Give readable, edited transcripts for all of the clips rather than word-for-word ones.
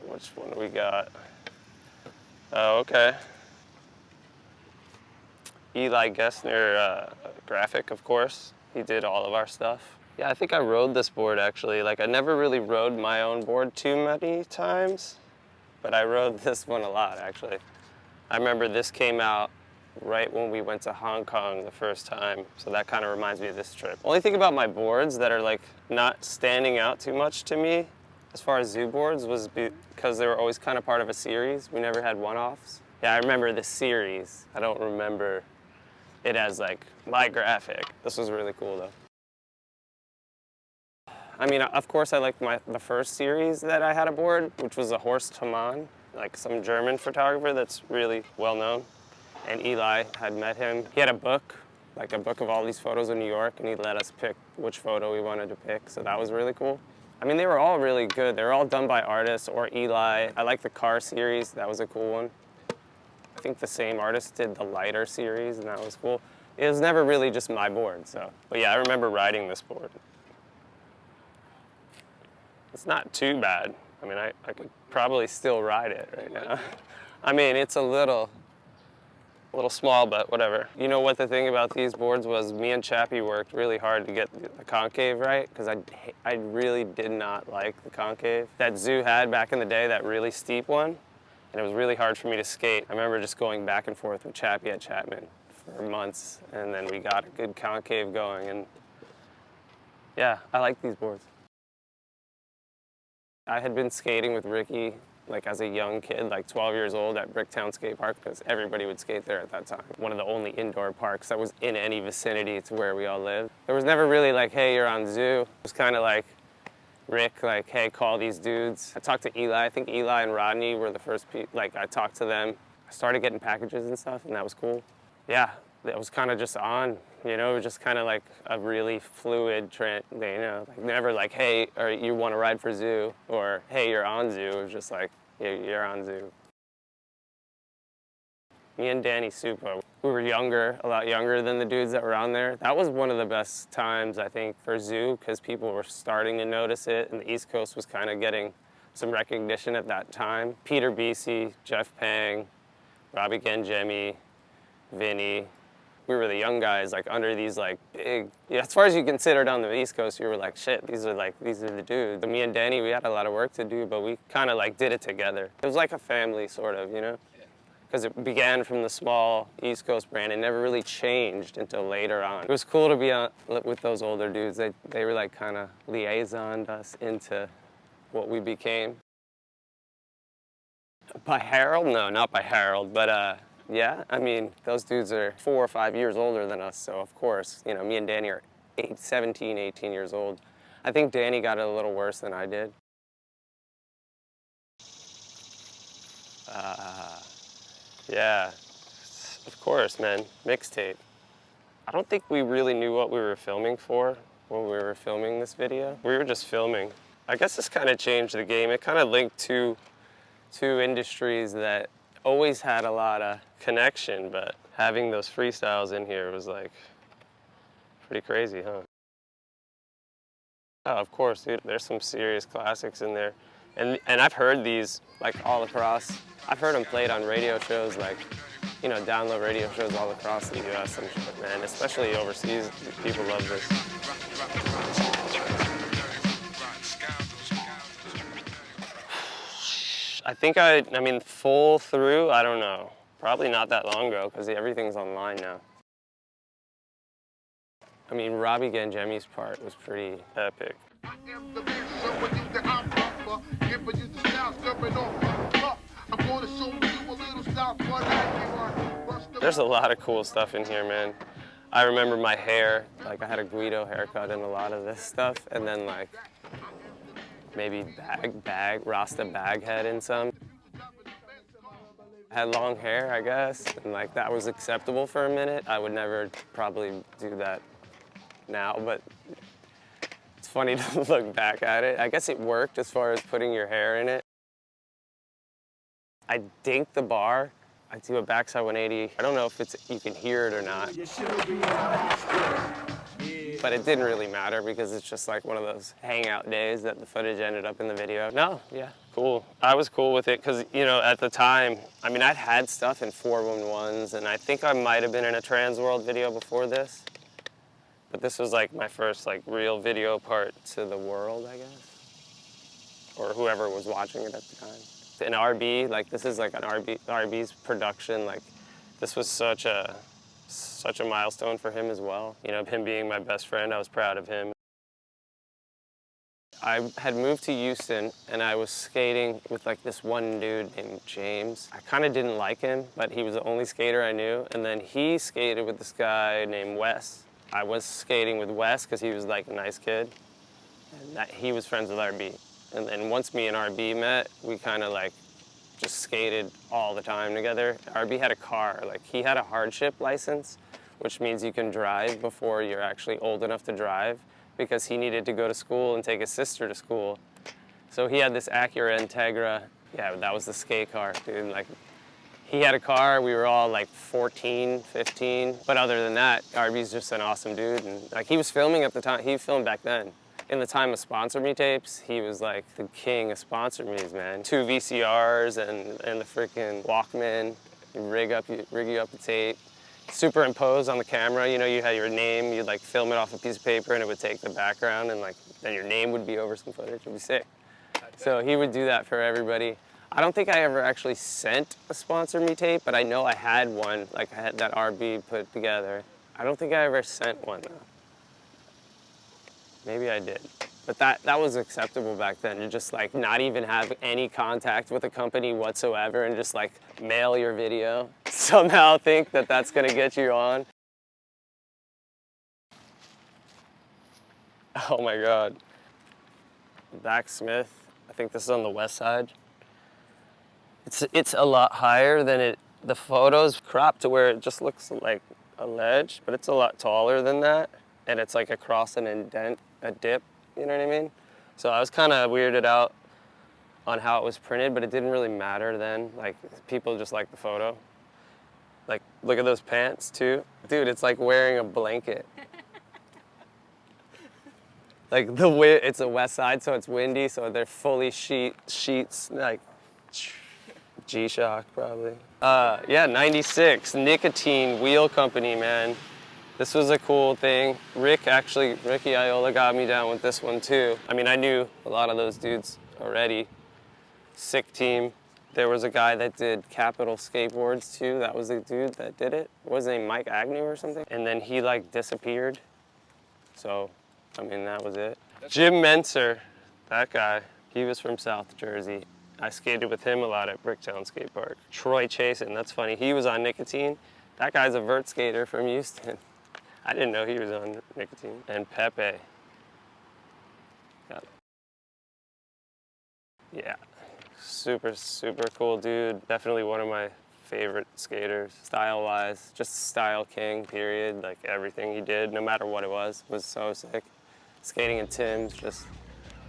Which one do we got? Oh, okay. Eli Gessner graphic, of course. He did all of our stuff. Yeah, I think I rode this board actually. Like, I never really rode my own board too many times, but I rode this one a lot actually. I remember this came out right when we went to Hong Kong the first time, so that kind of reminds me of this trip. Only thing about my boards that are like not standing out too much to me as far as zoo boards was because they were always kind of part of a series. We never had one-offs. Yeah, I remember the series. I don't remember it as like my graphic. This was really cool though. I mean, of course I liked the first series that I had aboard, which was a Horst Taman, like some German photographer that's really well known. And Eli had met him. He had a book, like a book of all these photos of New York, and he let us pick which photo we wanted to pick, so that was really cool. I mean, they were all really good. They were all done by artists or Eli. I like the car series, that was a cool one. I think the same artist did the lighter series, and that was cool. It was never really just my board, so. But yeah, I remember riding this board. It's not too bad. I mean, I could probably still ride it right now. I mean, it's a little small, but whatever. You know what the thing about these boards was? Me and Chappie worked really hard to get the concave right, because I really did not like the concave that Zoo had back in the day, that really steep one, and it was really hard for me to skate. I remember just going back and forth with Chappie at Chapman for months, and then we got a good concave going, and yeah, I like these boards. I had been skating with Ricky like as a young kid, like 12 years old at Bricktown Skate Park, because everybody would skate there at that time. One of the only indoor parks that was in any vicinity to where we all lived. There was never really like, hey, you're on Zoo. It was kind of like, Rick, like, hey, call these dudes. I talked to Eli. I think Eli and Rodney were the first people, like, I talked to them. I started getting packages and stuff, and that was cool. Yeah, it was kind of just on, you know, it was just kind of like a really fluid trend, you know, like never like, hey, or you want to ride for Zoo, or hey, you're on Zoo. It was just like, yeah, you're on Zoo. Me and Danny Supa, we were younger, a lot younger than the dudes that were on there. That was one of the best times, I think, for Zoo, because people were starting to notice it, and the East Coast was kind of getting some recognition at that time. Peter Bisi, Jeff Pang, Robbie Genjemi, Vinny. We were the young guys, like under these like big, yeah, as far as you considered on the East Coast, you were like, shit, these are the dudes. Me and Danny, we had a lot of work to do, but we kind of like did it together. It was like a family, sort of, you know? Because it began from the small East Coast brand and never really changed until later on. It was cool to be on with those older dudes. They were like kind of liaisoned us into what we became. By Harold? No, not by Harold, but yeah, I mean, those dudes are 4 or 5 years older than us, so of course, you know, me and Danny are 17, 18 years old. I think Danny got it a little worse than I did. Yeah, of course, man, mixtape. I don't think we really knew what we were filming for when we were filming this video. We were just filming. I guess this kind of changed the game. It kind of linked two industries that always had a lot of connection, but having those freestyles in here was like pretty crazy, huh? Oh, of course, dude. There's some serious classics in there. And I've heard these like all across. I've heard them played on radio shows, like, you know, download radio shows all across the US and shit, man, especially overseas. People love this. I think I mean, full through, I don't know. Probably not that long ago, because everything's online now. I mean, Robbie Genjemi's part was pretty epic. There's a lot of cool stuff in here, man. I remember my hair, like I had a Guido haircut in a lot of this stuff, and then like, maybe Rasta bag head in some. I had long hair, I guess, and like that was acceptable for a minute. I would never probably do that now, but it's funny to look back at it. I guess it worked as far as putting your hair in it. I dink the bar. I do a backside 180. I don't know if you can hear it or not. but it didn't really matter because it's just like one of those hangout days that the footage ended up in the video. No, yeah, cool. I was cool with it because, you know, at the time, I mean, I'd had stuff in 411s, and I think I might have been in a TransWorld video before this, but this was like my first like real video part to the world, I guess, or whoever was watching it at the time. An RB, like this is like an RB's production, like this was such a milestone for him as well. You know, him being my best friend, I was proud of him. I had moved to Houston and I was skating with like this one dude named James. I kind of didn't like him, but he was the only skater I knew. And then he skated with this guy named Wes. I was skating with Wes because he was like a nice kid. And he was friends with RB. And then once me and RB met, we kind of like just skated all the time together. RB had a car, like he had a hardship license, which means you can drive before you're actually old enough to drive, because he needed to go to school and take his sister to school. So he had this Acura Integra. Yeah, that was the skate car, dude. Like, he had a car, we were all like 14, 15. But other than that, RB's just an awesome dude. And like, he was filming at the time, he filmed back then. In the time of Sponsor Me tapes, he was like the king of Sponsor Me's, man. 2 VCRs and the freaking Walkman, rig you up a tape. Superimpose on the camera, you know, you had your name, you'd like film it off a piece of paper and it would take the background and like, then your name would be over some footage, it'd be sick. So he would do that for everybody. I don't think I ever actually sent a Sponsor Me tape, but I know I had one, like I had that RB put together. I don't think I ever sent one though. Maybe I did. But that was acceptable back then, to just like not even have any contact with a company whatsoever and just like mail your video. Somehow think that that's gonna get you on. Oh my God. Back Smith, I think this is on the west side. It's a lot higher than the photos cropped to where it just looks like a ledge, but it's a lot taller than that. And it's like across an indent, a dip, you know what I mean? So I was kind of weirded out on how it was printed, but it didn't really matter then. Like, people just liked the photo. Like, look at those pants too. Dude, it's like wearing a blanket. Like it's a west side, so it's windy, so they're fully sheets, like G-Shock probably. Yeah, 96, Nicotine Wheel Company, man. This was a cool thing. Ricky Iola got me down with this one too. I mean, I knew a lot of those dudes already. Sick team. There was a guy that did Capital Skateboards too. That was the dude that did it. What was his name, Mike Agnew or something? And then he like disappeared. So, I mean, that was it. Jim Menser, that guy, he was from South Jersey. I skated with him a lot at Bricktown Skate Park. Troy Chasin, that's funny. He was on Nicotine. That guy's a vert skater from Houston. I didn't know he was on Nicotine. And Pepe. Yeah, super, super cool dude. Definitely one of my favorite skaters. Style-wise, just style king, period. Like everything he did, no matter what it was so sick. Skating in Tim's, just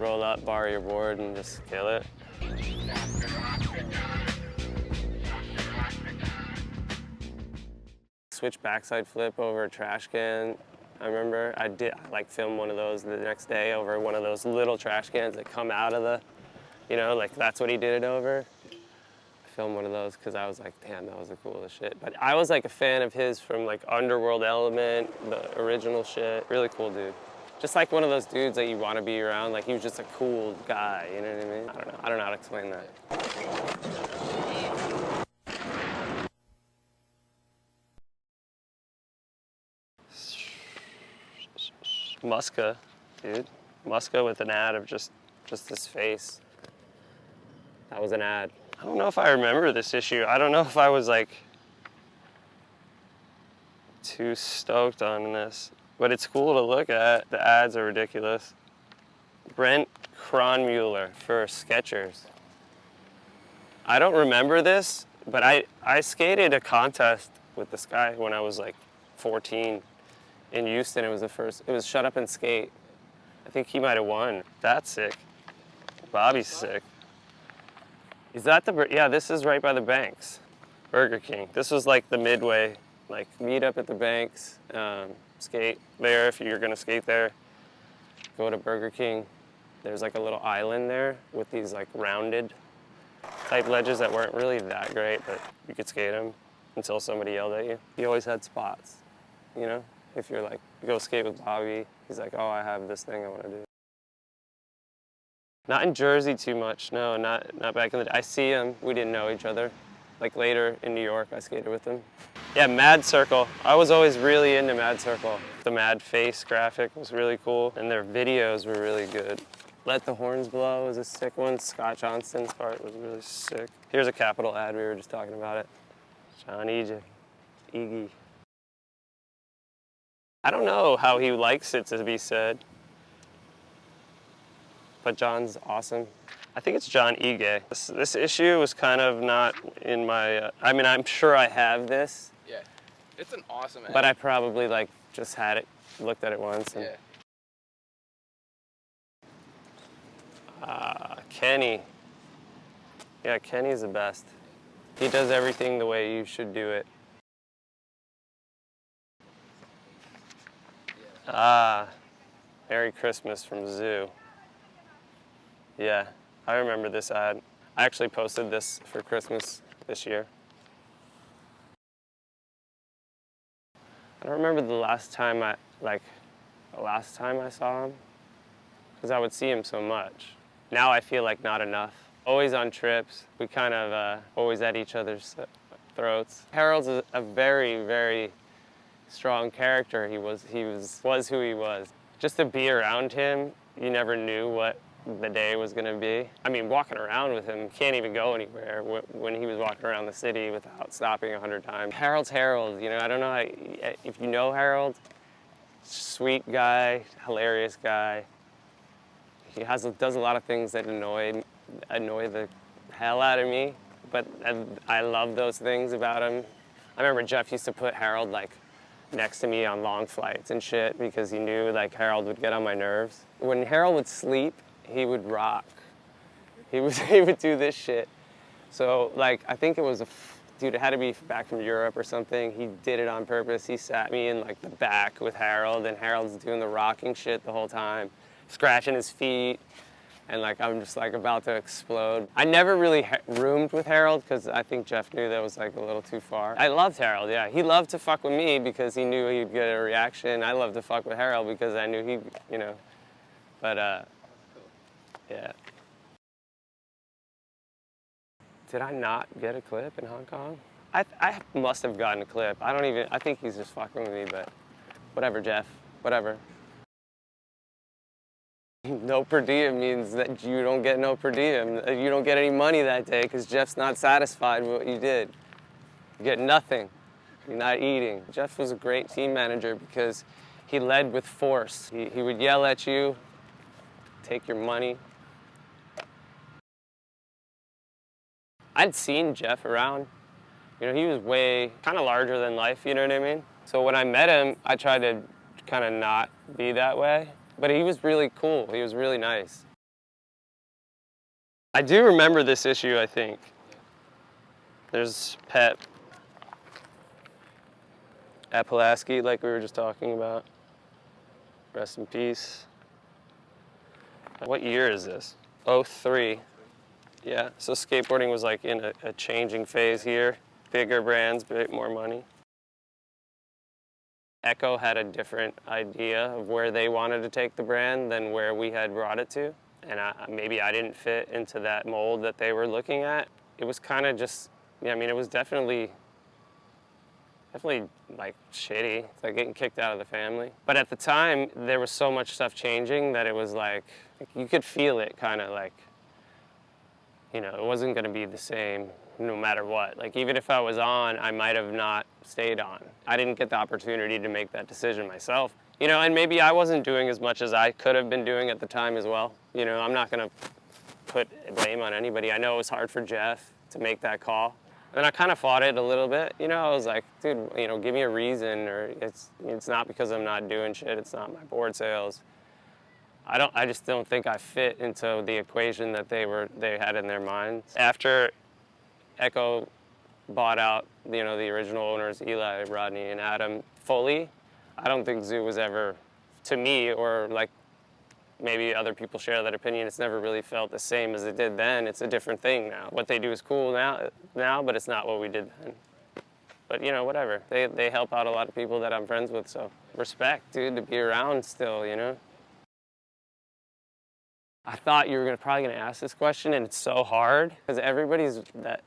roll up, borrow your board, and just kill it. Switch backside flip over a trash can. I remember I like filmed one of those the next day over one of those little trash cans that come out of the, you know, like that's what he did it over. I filmed one of those because I was like, damn, that was the coolest shit. But I was like a fan of his from like Underworld Element, the original shit. Really cool dude. Just like one of those dudes that you want to be around. Like he was just a cool guy, you know what I mean? I don't know how to explain that. Muska, dude. Muska with an ad of just his face. That was an ad. I don't know if I remember this issue. I don't know if I was like too stoked on this, but it's cool to look at. The ads are ridiculous. Brent Kronmuller for Skechers. I don't remember this, but I skated a contest with this guy when I was like 14. In Houston, it was Shut Up and Skate. I think he might have won. That's sick. Bobby's sick. Is that yeah, this is right by the Banks. Burger King. This was like the midway, like meet up at the Banks. skate there if you're gonna skate there. Go to Burger King. There's like a little island there with these like rounded type ledges that weren't really that great, but you could skate them until somebody yelled at you. You always had spots, you know? If you're like, you go skate with Bobby, he's like, oh, I have this thing I want to do. Not in Jersey too much, no, not back in the day. I see him, we didn't know each other. Like later in New York, I skated with him. Yeah, Mad Circle. I was always really into Mad Circle. The Mad Face graphic was really cool, and their videos were really good. Let the Horns Blow was a sick one. Scott Johnston's part was really sick. Here's a Capital ad, we were just talking about it. John Iggy. I don't know how he likes it to be said, but John's awesome. I think it's John Iggy. This issue was kind of not in my, I mean, I'm sure I have this. Yeah, it's an awesome ad. But I probably like just had it, looked at it once. And, yeah. Kenny. Yeah, Kenny's the best. He does everything the way you should do it. Merry Christmas from Zoo. Yeah, I remember this ad. I actually posted this for Christmas this year. I don't remember the last time I saw him, because I would see him so much. Now I feel like not enough. Always on trips, we kind of always at each other's throats. Harold's a very, very strong character. He was who he was. Just to be around him, you never knew what the day was gonna be. I mean, walking around with him, can't even go anywhere when he was walking around the city without stopping 100 times. Harold's Harold, you know, I don't know if you know Harold, sweet guy, hilarious guy. He does a lot of things that annoy the hell out of me, but I love those things about him. I remember Jeff used to put Harold like next to me on long flights and shit because he knew like Harold would get on my nerves. When Harold would sleep, he would rock. He would do this shit. So like, I think it was dude, it had to be back from Europe or something. He did it on purpose. He sat me in like the back with Harold, and Harold's doing the rocking shit the whole time, scratching his feet, and like I'm just like about to explode. I never really roomed with Harold because I think Jeff knew that was like a little too far. I loved Harold, yeah. He loved to fuck with me because he knew he'd get a reaction. I loved to fuck with Harold because I knew he'd, you know, but yeah. Did I not get a clip in Hong Kong? I must have gotten a clip. I think he's just fucking with me, but whatever, Jeff, whatever. No per diem means that you don't get no per diem. You don't get any money that day because Jeff's not satisfied with what you did. You get nothing. You're not eating. Jeff was a great team manager because he led with force. He would yell at you, take your money. I'd seen Jeff around. You know, he was way kind of larger than life, you know what I mean? So when I met him, I tried to kind of not be that way. But he was really cool. He was really nice. I do remember this issue, I think. There's Pepe. Pulaski, like we were just talking about. Rest in peace. What year is this? 03. Yeah, so skateboarding was like in a changing phase here. Bigger brands, bit more money. Ecko had a different idea of where they wanted to take the brand than where we had brought it to. And maybe I didn't fit into that mold that they were looking at. It was kind of just, yeah, I mean, it was definitely like shitty. It's like getting kicked out of the family. But at the time, there was so much stuff changing that it was like you could feel it kind of like, you know, it wasn't gonna be the same no matter what. Like even if I was on, I might have not stayed on. I didn't get the opportunity to make that decision myself. You know, and maybe I wasn't doing as much as I could have been doing at the time as well. You know, I'm not gonna put blame on anybody. I know it was hard for Jeff to make that call. And I kind of fought it a little bit. You know, I was like, dude, you know, give me a reason, or it's not because I'm not doing shit, it's not my board sales. I just don't think I fit into the equation that they had in their minds. After Ecko bought out, you know, the original owners, Eli, Rodney, and Adam, fully, I don't think Zoo was ever, to me, or like maybe other people share that opinion, it's never really felt the same as it did then. It's a different thing now. What they do is cool now, but it's not what we did then. But you know, whatever. They help out a lot of people that I'm friends with, so respect, dude, to be around still, you know? I thought you were probably gonna ask this question, and it's so hard because everybody's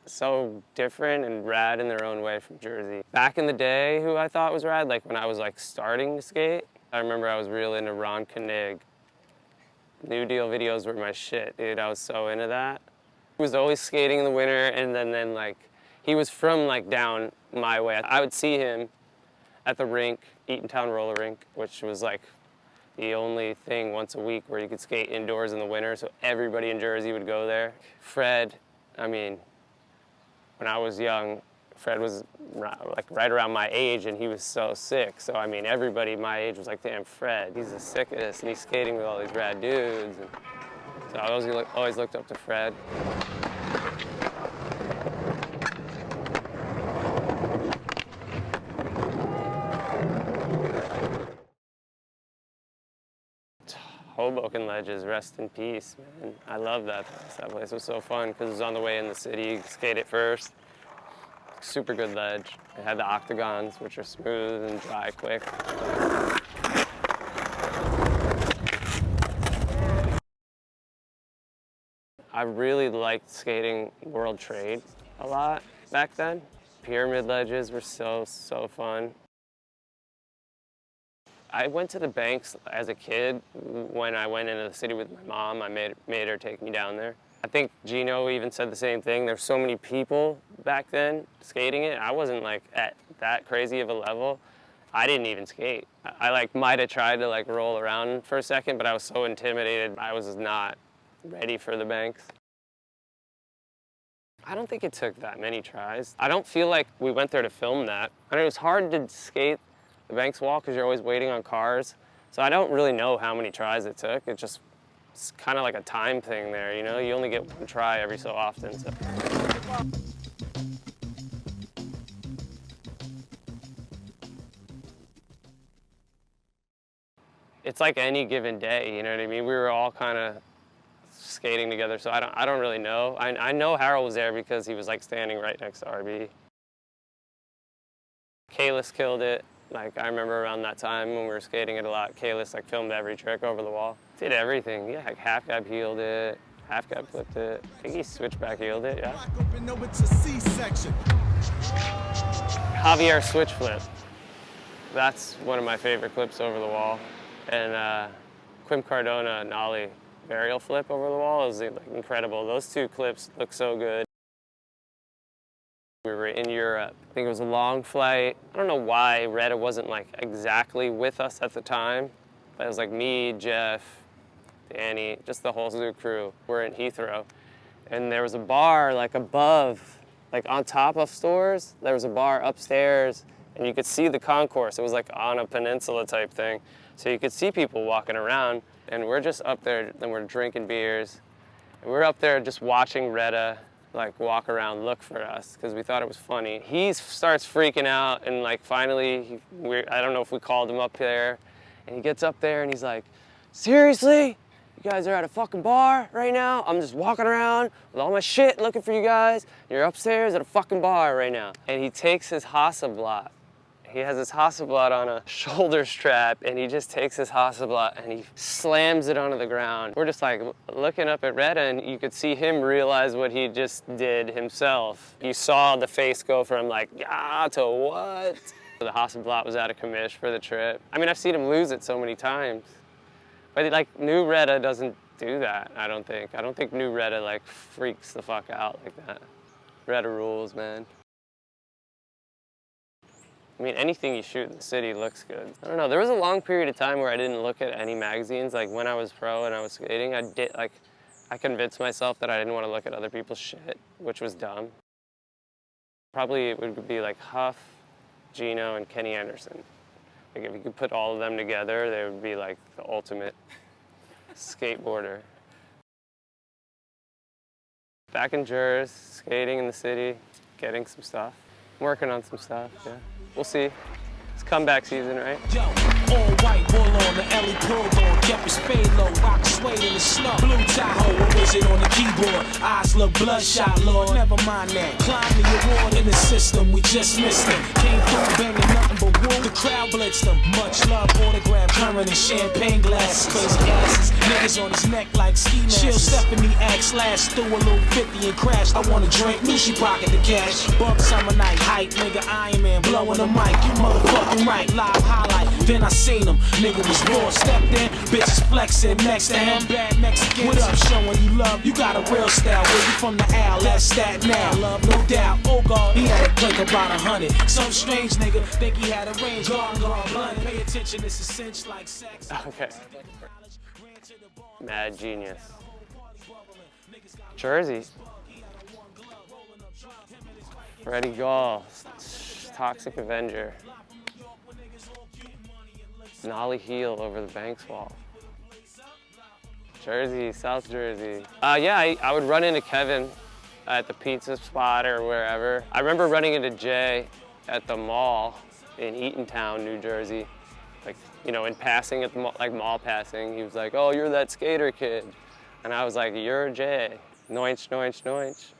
so different and rad in their own way from Jersey. Back in the day, who I thought was rad, like when I was like starting to skate, I remember I was real into Ron Koenig. New Deal videos were my shit, dude. I was so into that. He was always skating in the winter, and then like he was from like down my way. I would see him at the rink, Eatontown roller rink, which was like the only thing once a week where you could skate indoors in the winter, so everybody in Jersey would go there. Fred, I mean, when I was young, Fred was like right around my age, and he was so sick. So I mean, everybody my age was like, damn, Fred, he's the sickest, and he's skating with all these rad dudes. And so I always looked up to Fred. Hoboken Ledges, rest in peace, man. I love that place. That place was so fun because it was on the way in the city. You could skate it first. Super good ledge. It had the octagons, which are smooth and dry quick. I really liked skating World Trade a lot back then. Pyramid ledges were so fun. I went to the banks as a kid. When I went into the city with my mom, I made her take me down there. I think Gino even said the same thing. There's so many people back then skating it. I wasn't like at that crazy of a level. I didn't even skate. I like might have tried to like roll around for a second, but I was so intimidated. I was not ready for the banks. I don't think it took that many tries. I don't feel like we went there to film that. I mean, it was hard to skate the Banks wall because you're always waiting on cars. So I don't really know how many tries it took. It's kind of like a time thing there, you know? You only get one try every so often. So. It's like any given day, you know what I mean? We were all kind of skating together, so I don't really know. I know Harold was there because he was like standing right next to RB. Kalis killed it. Like, I remember around that time when we were skating it a lot, Kalis like filmed every trick over the wall. Did everything, yeah, like half cab heeled it, half cab flipped it. I think he switchback heeled it, yeah. Javier switch flip. That's one of my favorite clips over the wall. And Quim Cardona nollie varial flip over the wall is like incredible. Those two clips look so good. We were in Europe. I think it was a long flight. I don't know why Retta wasn't like exactly with us at the time, but it was like me, Jeff, Danny, just the whole Zoo crew. We're in Heathrow, and there was a bar like above, like on top of stores. There was a bar upstairs, and you could see the concourse. It was like on a peninsula type thing, so you could see people walking around, and we're just up there, and we're drinking beers, and we're up there just watching Retta like walk around, look for us, because we thought it was funny. He starts freaking out, and like finally, I don't know if we called him up there, and he gets up there and he's like, seriously? You guys are at a fucking bar right now? I'm just walking around with all my shit looking for you guys. You're upstairs at a fucking bar right now. And he takes his Hasselblad. He has his Hasselblad on a shoulder strap, and he just takes his Hasselblad and he slams it onto the ground. We're just like looking up at Retta, and you could see him realize what he just did himself. You saw the face go from like, yeah, to what? The Hasselblad was out of commish for the trip. I mean, I've seen him lose it so many times. But like, new Retta doesn't do that, I don't think. I don't think new Retta like freaks the fuck out like that. Retta rules, man. I mean, anything you shoot in the city looks good. I don't know, there was a long period of time where I didn't look at any magazines. Like when I was pro and I was skating, I convinced myself that I didn't want to look at other people's shit, which was dumb. Probably it would be like Huff, Gino, and Kenny Anderson. Like if you could put all of them together, they would be like the ultimate skateboarder. Back in Jersey, skating in the city, getting some stuff. I'm working on some stuff, yeah. We'll see. It's comeback season, right? Yo, all white bull on the Ellie pull on, kept his fade low, rock suede in the snow. Blue Tahoe, a wizard on the keyboard. Eyes look bloodshot, Lord. Never mind that. Climb the award in the system, we just missed him. Came through banging nothing but wool. The crowd blitzed him. Much love, autograph, current and champagne glasses. Crazy asses, niggas on his neck like ski masks. Chill Stephanie act slash, threw a little 50 and crashed. I want a drink, knew she pocket the cash. Bug summer night, hype, nigga, Iron Man, blowing the mic. You motherfucking right, live highlight. Then I seen him, nigga was raw, stepped in, bitches flexing next to him. Bad Mexicans, what up, showing you love? You got a real style, where you from the Al? That's that now, love, no doubt. Oh God, he had a click about 100. Some strange nigga think he had a range. Gone, blunt. Pay attention, it's a cinch like sex. Okay. Mad genius. Jersey. Freddie Gall, Toxic Avenger. Nolly heel over the Banks wall. Jersey, South Jersey. Yeah, I would run into Kevin at the pizza spot or wherever. I remember running into Jay at the mall in Eatontown, New Jersey. Like, you know, in passing at the mall, like mall passing, he was like, "Oh, you're that skater kid." And I was like, "You're Jay. Noinch, noinch, noinch."